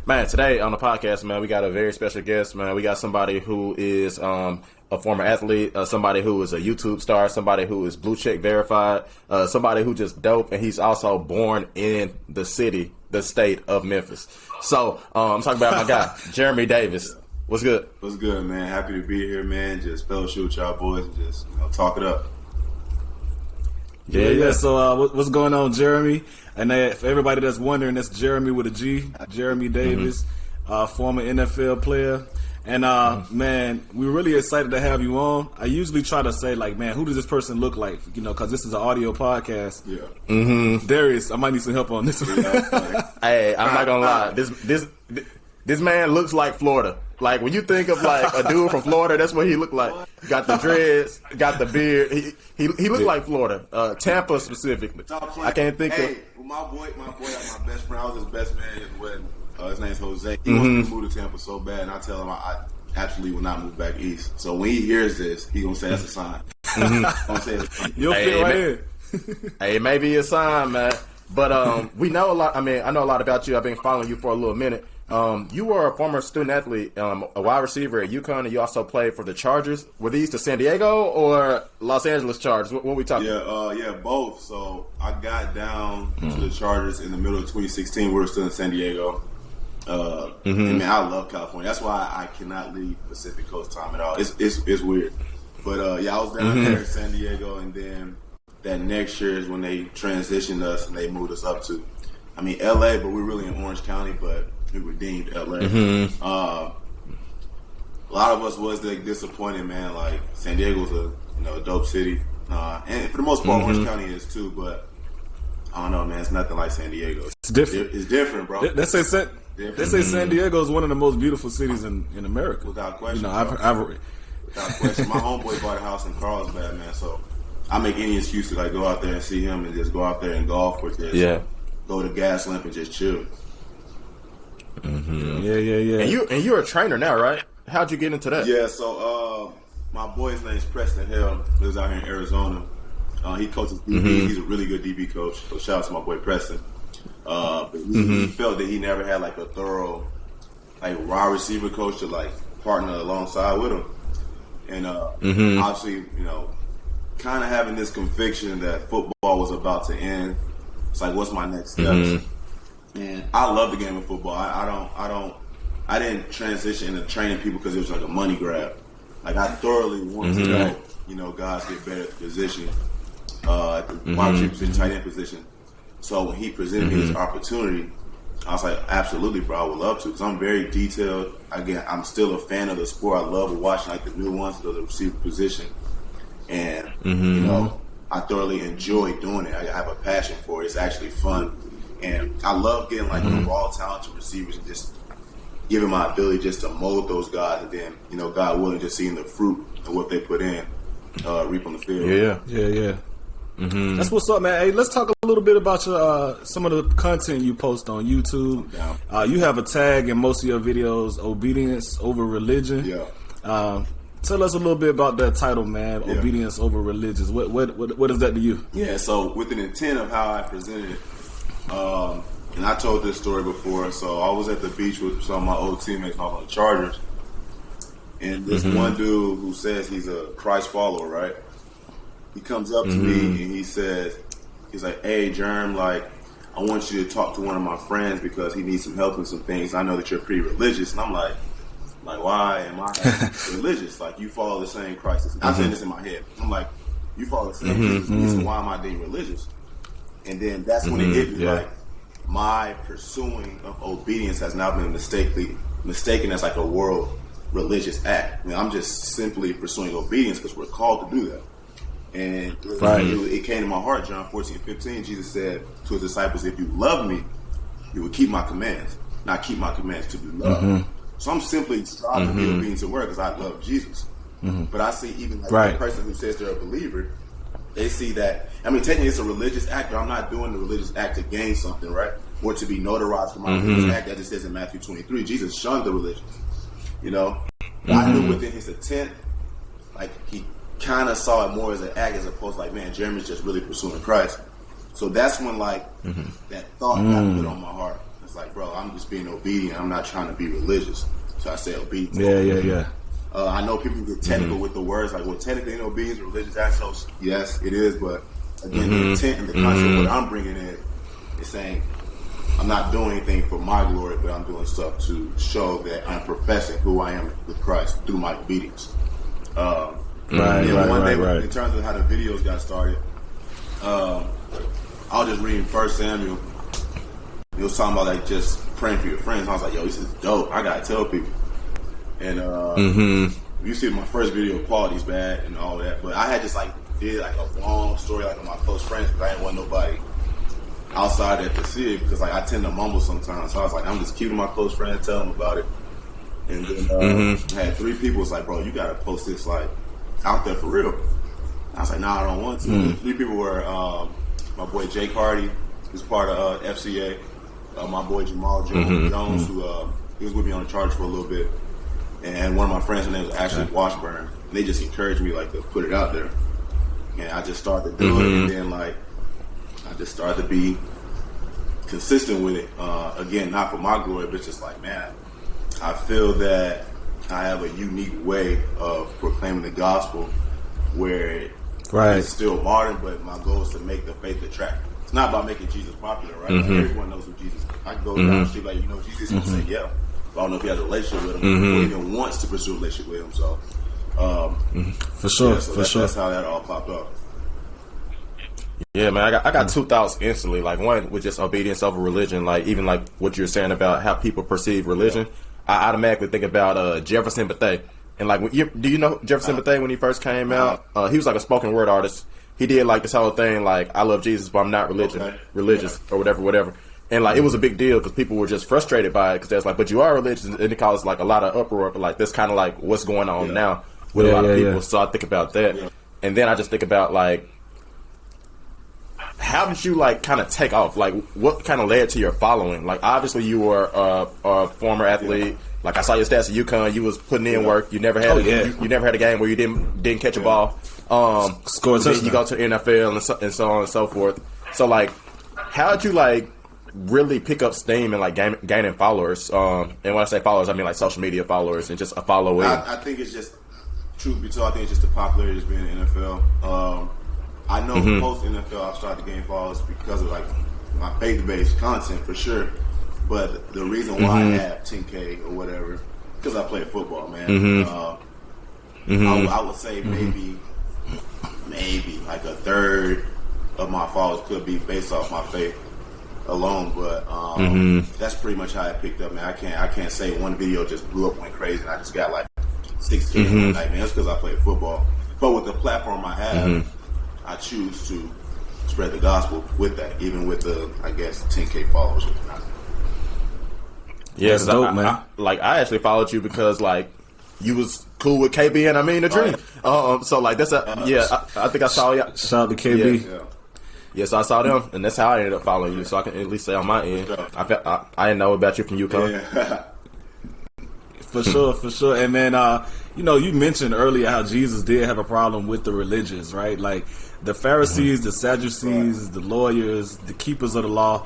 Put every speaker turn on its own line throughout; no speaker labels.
Man, today on the podcast, man, we got a very special guest, man. We got somebody who is a former athlete, somebody who is a YouTube star, somebody who is blue check verified, somebody who just dope, and he's also born in the city, the state of Memphis. So I'm talking about my guy, Geremy Davis. What's good?
What's good, man? Happy to be here, man. Just fellowship with y'all boys and just talk it up.
Yeah. So what's going on, Geremy? And for everybody that's wondering, that's Geremy with a G, Geremy Davis, former NFL player. And, man, we're really excited to have you on. I usually try to say, like, man, who does this person look like? You know, because this is an audio podcast.
Yeah.
Darius, I might need some help on this one.
Hey, I'm not going to lie. This man looks like Florida. Like, when you think of, like, a dude from Florida, that's what he looked like. Got the dreads, got the beard. He looked like Florida. Tampa specifically. I can't think of...
My boy, my best friend, I was his best man at his wedding. His name's Jose. He wants to move to Tampa so bad, and I tell him I absolutely will not move back east. So when he hears this, he's going to say that's a sign.
You'll fit right in.
Hey, maybe a sign, man. But we know a lot. I mean, I know a lot about you. I've been following you for a little minute. You were a former student athlete, a wide receiver at UConn, and you also played for the Chargers. Were these the San Diego or Los Angeles Chargers? What we talking?
Yeah, both. So I got down to the Chargers in the middle of 2016. We were still in San Diego. And man, I love California. That's why I cannot leave Pacific Coast time at all. It's weird, but I was down there in San Diego, and then that next year is when they transitioned us and they moved us up to, LA, but we're really in Orange County, but we were deemed LA. A lot of us was disappointed, man. Like San Diego was a dope city, and for the most part, Orange County is too. But I don't know, man. It's nothing like San Diego.
It's different.
It's different, bro.
They say San Diego is one of the most beautiful cities in America.
Without question.
Without
question. My homeboy bought a house in Carlsbad, man. So I make any excuse to go out there and see him and just go out there and golf or just go to Gas Lamp and just chill.
Yeah.
And you're a trainer now, right? How'd you get into that?
Yeah, so my boy's name's Preston Hill. Lives out here in Arizona. He coaches DB. He's a really good DB coach. So shout out to my boy Preston. But he felt that he never had a thorough wide receiver coach to partner alongside with him. And obviously, kind of having this conviction that football was about to end. It's what's my next steps? And I love the game of football. I didn't transition into training people because it was a money grab. I thoroughly wanted to know, guys get better at the position, at the wide receiver position, tight end position. So when he presented me this opportunity, I was like, absolutely, bro, I would love to, because I'm very detailed. Again, I'm still a fan of the sport. I love watching the new ones, the receiver position, and I thoroughly enjoy doing it. I have a passion for it. It's actually fun. And I love getting the raw talented receivers and just giving my ability just to mold those guys, and then God willing, just seeing the fruit of what they put in, reap on the field.
Yeah. That's what's up, man. Hey, let's talk a little bit about your some of the content you post on YouTube. You have a tag in most of your videos, obedience over religion.
Yeah.
Tell us a little bit about that title, man. Yeah. Obedience over religion. What is that to you?
Yeah. So with an intent of how I presented it. And I told this story before. So I was at the beach with some of my old teammates on the Chargers, and this one dude who says he's a Christ follower, right? He comes up to me and he's like, "Hey, Germ, I want you to talk to one of my friends because he needs some help in some things. I know that you're pretty religious." And I'm like, why am I religious? You follow the same Christ. I'm saying this in my head. I'm like, you follow the same Jesus, so why am I being religious? And then that's when it hit me, my pursuing of obedience has now been mistaken as a world religious act. I'm just simply pursuing obedience because we're called to do that. And it came to my heart, John 14:15, Jesus said to his disciples, if you love me, you will keep my commands. Not keep my commands to be loved. So I'm simply striving to be obedient to word because I love Jesus. But I see even the person who says they're a believer, they see that, technically it's a religious act, but I'm not doing the religious act to gain something, right? Or to be notarized for my religious act. That just says in Matthew 23, Jesus shunned the religious, But I knew within his intent, he kind of saw it more as an act as opposed to man, Jeremy's just really pursuing Christ. So that's when that thought got put on my heart. It's bro, I'm just being obedient. I'm not trying to be religious. So I say obedience.
Yeah.
I know people get technical with the words, like, well, technically in obedience, religious assholes. Yes, it is, but again, the intent and the concept what I'm bringing in is saying I'm not doing anything for my glory, but I'm doing stuff to show that I'm professing who I am with Christ through my obedience. Right. In terms of how the videos got started, I was just reading 1 Samuel. It was talking about like just praying for your friends. I was like, yo, this is dope. I gotta tell people. And you see my first video, quality's bad and all that, but I had just like did like a long story like with my close friends because I didn't want nobody outside that to see it because like I tend to mumble sometimes. So I was like, I'm just keeping my close friends, tell them about it. And then I had 3 people was like, bro, you gotta post this like out there for real. I was like, nah, I don't want to. 3 people were my boy Jake Hardy, who's part of FCA, my boy Jamal Jones, who he was with me on the charge for a little bit, and one of my friends' name was Ashley Washburn. And they just encouraged me like to put it out there, and I just started doing it, and then like I just started to be consistent with it. Again, not for my glory, but just like, man, I feel that I have a unique way of proclaiming the gospel where it's still modern, but my goal is to make the faith attractive. It's not about making Jesus popular, right? Like everyone knows who Jesus is. I can go down the street like, you know Jesus, and say, yeah. But I don't know if he has a relationship with him or even wants to pursue a relationship with him. So,
for sure,
yeah, so that's how that all popped up.
Yeah, man, I got 2 thoughts instantly. Like, one with just obedience over religion, like even like what you're saying about how people perceive religion. I automatically think about Jefferson Bethea. And like, do you know Jefferson Bethea when he first came out? He was like a spoken word artist. He did like this whole thing, like, I love Jesus, but I'm not religious or whatever. And like, it was a big deal because people were just frustrated by it because they was like, but you are religious, and it caused like a lot of uproar. Like, that's kind of like what's going on now with a lot of people. So I think about that, and then I just think about like, how did you like kind of take off? Like, what kind of led to your following? Like, obviously you were a former athlete. Like, I saw your stats at UConn. You was putting in work. You never had you never had a game where you didn't catch a ball.
Score a touchdown.
You go to the NFL and so on and so forth. So like, how did you like really pick up steam and like gaining followers? And when I say followers, I mean like social media followers and just a following.
I think it's just, truth be told, I think it's just the popularity just being in the NFL. I know post NFL I've started to gain followers because of like my faith-based content for sure. But the reason why I have 10K or whatever, because I play football, man. I would say maybe like a third of my followers could be based off my faith alone. But that's pretty much how it picked up, man. I can't say one video just blew up, went crazy, and I just got like 6K one night, man. That's because I play football. But with the platform I have, I choose to spread the gospel with that, even with the, I guess, 10K followers.
Yes,
dope, man.
I actually followed you because like you was cool with KB and I mean the dream. So like that's I think I saw you.
Shout out to KB.
Yes, I saw them, and that's how I ended up following you. So I can at least say on my end, I didn't know about you from UConn.
Yeah.
For sure. And then you mentioned earlier how Jesus did have a problem with the religious, right? Like the Pharisees, the Sadducees, the lawyers, the keepers of the law.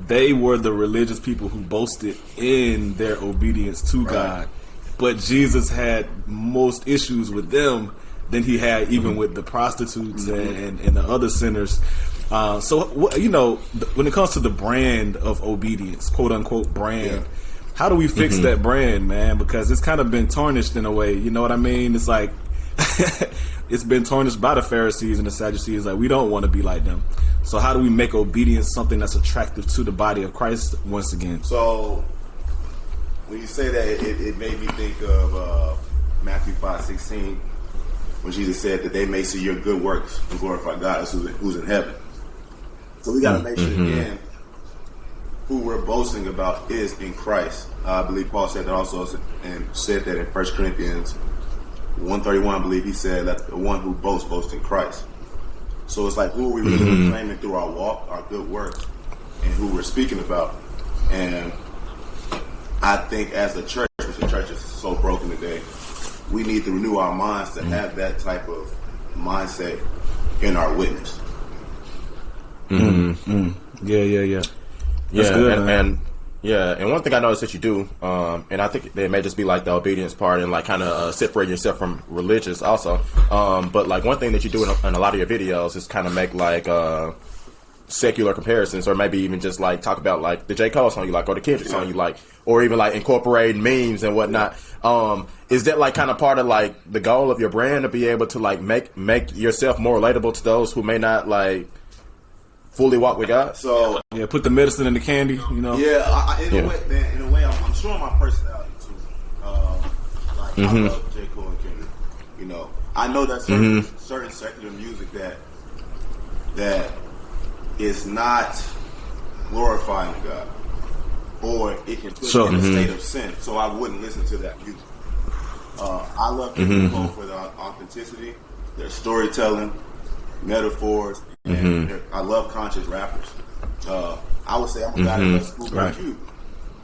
They were the religious people who boasted in their obedience to God. But Jesus had most issues with them than he had even with the prostitutes and the other sinners. So, when it comes to the brand of obedience, quote unquote brand, how do we fix that brand, man? Because it's kind of been tarnished in a way. You know what I mean? It's like it's been tarnished by the Pharisees and the Sadducees. Like, we don't want to be like them. So how do we make obedience something that's attractive to the body of Christ once again?
So when you say that, it made me think of Matthew 5:16, when Jesus said that they may see your good works and glorify God who's in heaven. So we got to make sure, again, who we're boasting about is in Christ. I believe Paul said that also, and said that in 1 Corinthians 1:31, I believe he said that the one who boasts in Christ. So it's like, who are we really proclaiming through our walk, our good works, and who we're speaking about? And I think as a church, which the church is so broken today, we need to renew our minds to have that type of mindset in our witness.
Yeah. That's good,
and Yeah, and one thing I noticed that you do, and I think it may just be like the obedience part and like kind of separate yourself from religious also. But like one thing that you do in a lot of your videos is kind of make like secular comparisons, or maybe even just like talk about like the J. Cole song you like, or the Kendrick song you like, or even like incorporating memes and whatnot. Is that like kind of part of like the goal of your brand to be able to like make yourself more relatable to those who may not like fully walk with God?
So
Yeah, put the medicine in the candy, you know.
yeah, in a way, I'm showing my personality too. Like I love J. Cole and Kendrick. You know, I know that certain secular music that is not glorifying God, or it can put me in a state of sin. So I wouldn't listen to that music. I love Kendrick Cole for the authenticity, their storytelling, metaphors, and I love conscious rappers. I would say I'm a guy that loves School
Right.
Q,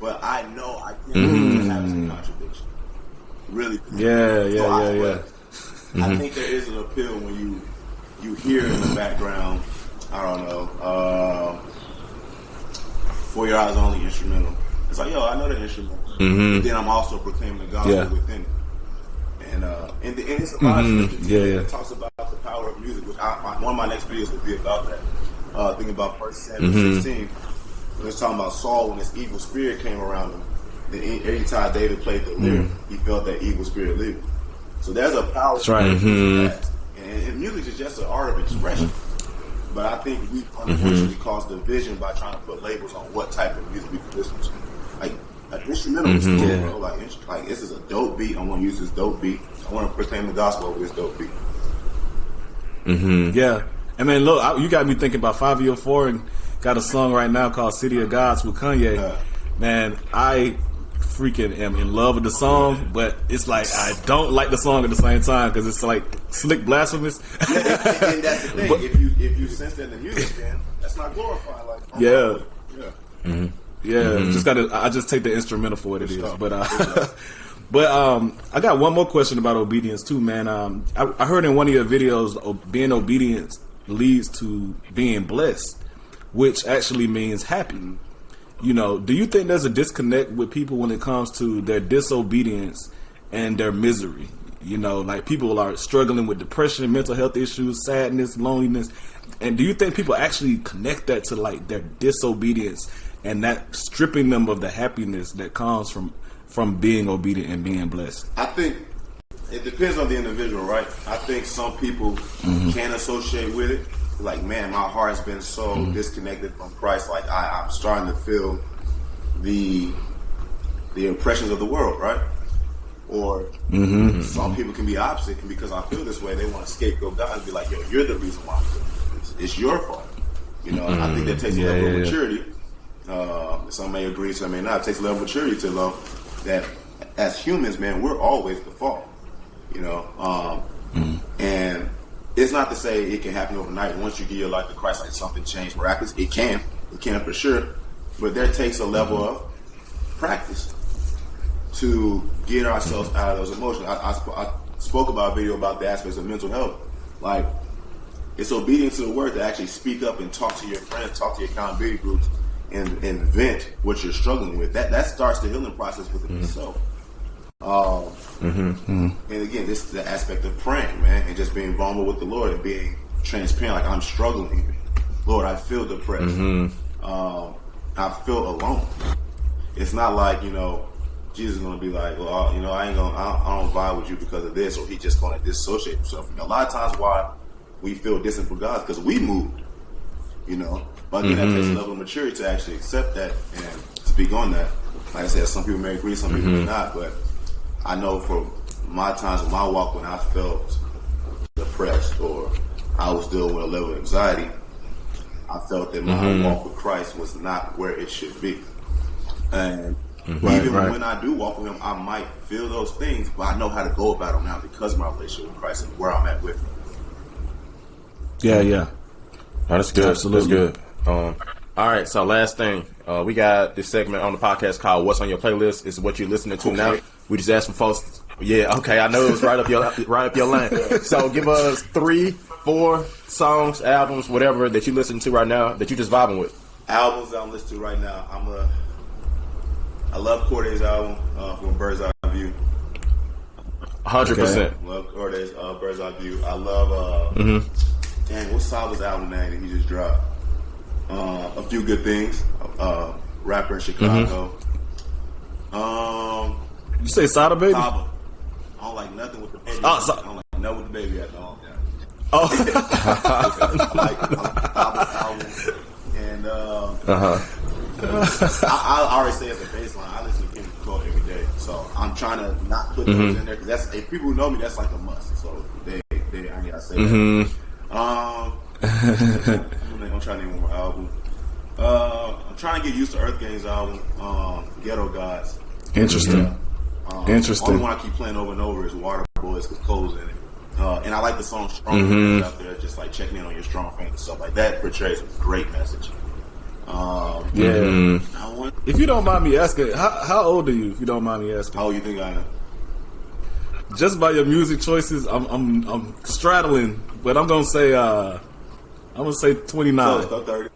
but I know I can't have some contradiction. Really.
Yeah.
I think there is an appeal when you hear in the background, I don't know, For Your Eyes Only instrumental. It's like, yo, I know that instrumental. But then I'm also proclaiming the gospel within it. And it's a lot of stuff that talks about the power of music, which one of my next videos will be about that. Thinking about 1 Samuel 16, when it's talking about Saul, when this evil spirit came around him, then every time David played the lyre, he felt that evil spirit leave him. So there's a power.
That's right.
And music is just an art of expression. But I think we unfortunately cause division by trying to put labels on what type of music we can listen to. Like, an instrumental is cool, bro. Like, this is a dope beat. I want to use this dope beat. I want to proclaim the gospel over this dope beat.
Yeah. I mean, look, you got me thinking about 504 and got a song right now called City of Gods with Kanye. Man, I freaking am in love with the song, but it's like I don't like the song at the same time because it's like slick blasphemous.
And that's the thing. If you sense that in the music, then that's not glorified. Like,
just gotta. I just take the instrumental for what it is. But I got one more question about obedience too, man. I heard in one of your videos, being obedient leads to being blessed, which actually means happy. You know, do you think there's a disconnect with people when it comes to their disobedience and their misery? You know, like people are struggling with depression, mental health issues, sadness, loneliness. And do you think people actually connect that to like their disobedience and that stripping them of the happiness that comes from being obedient and being blessed?
I think it depends on the individual, right? I think some people can associate with it. Like, man, my heart has been so disconnected from Christ. Like, I'm starting to feel the impressions of the world, right? Or some people can be opposite, and because I feel this way, they want to scapegoat God and be like, yo, you're the reason why I'm feeling this. It's your fault. You know, I think that takes a level of maturity. Some may agree, some may not. It takes a level of maturity to know that as humans, man, we're always the fault. You know, and it's not to say it can happen overnight. Once you give your life to Christ, like something changed miraculously. It can for sure. But there takes a level of practice to get ourselves out of those emotions. I spoke about a video about the aspects of mental health. Like, it's obedience to the word to actually speak up and talk to your friends, talk to your accountability groups, and vent what you're struggling with. That starts the healing process within yourself. And again, this is the aspect of praying, man, and just being vulnerable with the Lord and being transparent. Like, I'm struggling, Lord. I feel depressed. I feel alone. It's not like, you know, Jesus is going to be like, well, you know, I don't vibe with you because of this, or he's just going to dissociate himself. A lot of times, why we feel distant from God is because we moved, you know. But again, that takes a level of maturity to actually accept that and speak on that. Like I said, some people may agree, some people may not, but I know for my times in my walk when I felt depressed or I was dealing with a level of anxiety, I felt that my walk with Christ was not where it should be. And even when I do walk with him, I might feel those things, but I know how to go about them now because of my relationship with Christ and where I'm at with him.
Yeah.
Oh, that's good.
Absolutely.
That's good. All right, so last thing. We got this segment on the podcast called What's on Your Playlist? It's what you're listening to now. We just asked some folks. Yeah, okay, I know it was right up your lane. So give us 3, 4 songs, albums, whatever that you listen to right now that you just vibing with.
Albums that I'm listening to right now, love Corday's album from Bird's Eye View.
100%.
Love Corday's Bird's Eye View. I love dang, what's Salva's album name that he just dropped? A Few Good Things. Rapper in Chicago.
You say Sada Baby?
Saba. I don't like nothing with the baby.
Oh,
I don't like nothing with the baby at all. Yeah.
Oh.
I like Saba's album. And I already say as a baseline, I listen to Kendrick Cole every day. So I'm trying to not put those in there because that's if people who know me, that's like a must. So they I gotta say that. I'm trying to name one more album. I'm trying to get used to Earth Gang's album, Ghetto Gods.
Interesting. Interesting.
Only one I keep playing over and over is Water Boys because Cole's in it. And I like the song Strong Fans out there, just like checking in on your strong fans and stuff like that. Portrays a great message.
If you don't mind me asking, how old are you? If you don't mind me asking,
how old you think I am?
Just by your music choices, I'm straddling, but I'm gonna say 29.
So 30.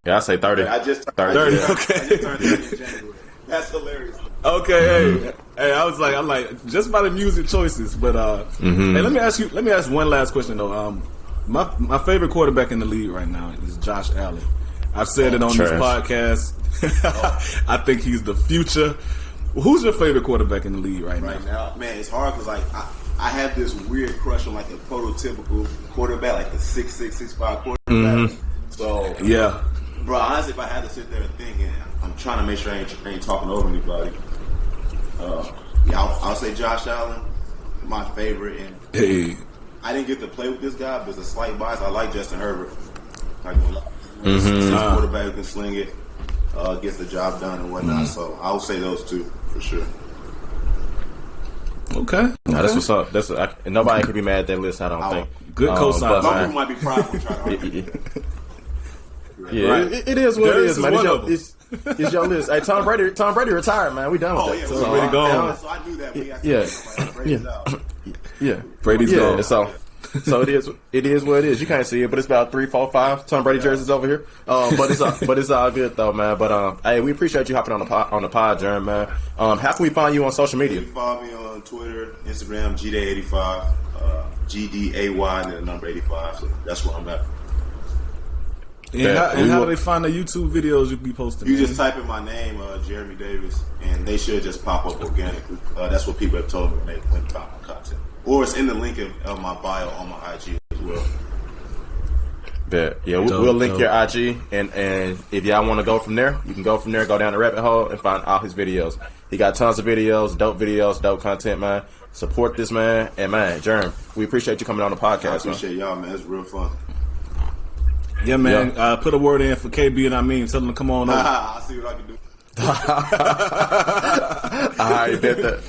Yeah, I say 30.
I just
30.
30.
I
Okay.
just turned 30 in January. That's hilarious.
Okay. Hey, I'm like, just by the music choices, but hey, let me ask one last question though. My favorite quarterback in the league right now is Josh Allen. I've said it on this podcast. I think he's the future. Who's your favorite quarterback in the league right now?
Man, it's hard because like I have this weird crush on like a prototypical quarterback, like the 6'6", 6'5" quarterback. So
Yeah.
bro, honestly, if I had to sit there and think, and I'm trying to make sure I ain't talking over anybody. I'll say Josh Allen, my favorite, and
Hey.
I didn't get to play with this guy, but it's a slight bias. I like Justin Herbert. Like a quarterback who can sling it, gets the job done and whatnot. So I'll say those two for sure.
Okay.
Nah, that's what's up. Nobody can be mad at that list, I don't think.
Good cosign.
Some people might be prideful trying to argue.
Yeah,
Right.
it is what
Darius
it is, man.
is one of them.
It's your list. Hey, Tom Brady retired, man. We done with
Oh,
that.
yeah,
So,
already gone.
So I knew that. When
Yeah.
Brady's gone.
So it is what it is. You can't see it, but it's about 3, 4, 5 Tom Brady jerseys over here. But it's all good though, man. But hey, we appreciate you hopping on the pod, Gerem, man. How can we find you on social media?
You can follow me on Twitter, Instagram, GDay85, GDAY, and the number 85. So that's where I'm at.
And how do they find the YouTube videos you be posting?
You
man?
just type in my name, Geremy Davis, and they should just pop up organically. That's what people have told me when they find my content. Or it's in the link of my bio on my IG as well.
Yeah, we'll link your IG, and if y'all want to go from there, you can go from there, go down the rabbit hole, and find all his videos. He got tons of videos, dope content, man. Support this man, and man, Germ, we appreciate you coming on the podcast.
I appreciate y'all, man. It's real fun.
Yeah, man. Put a word in for KB and I mean, tell them to come on over.
I'll see what I can do.
All right, bet that.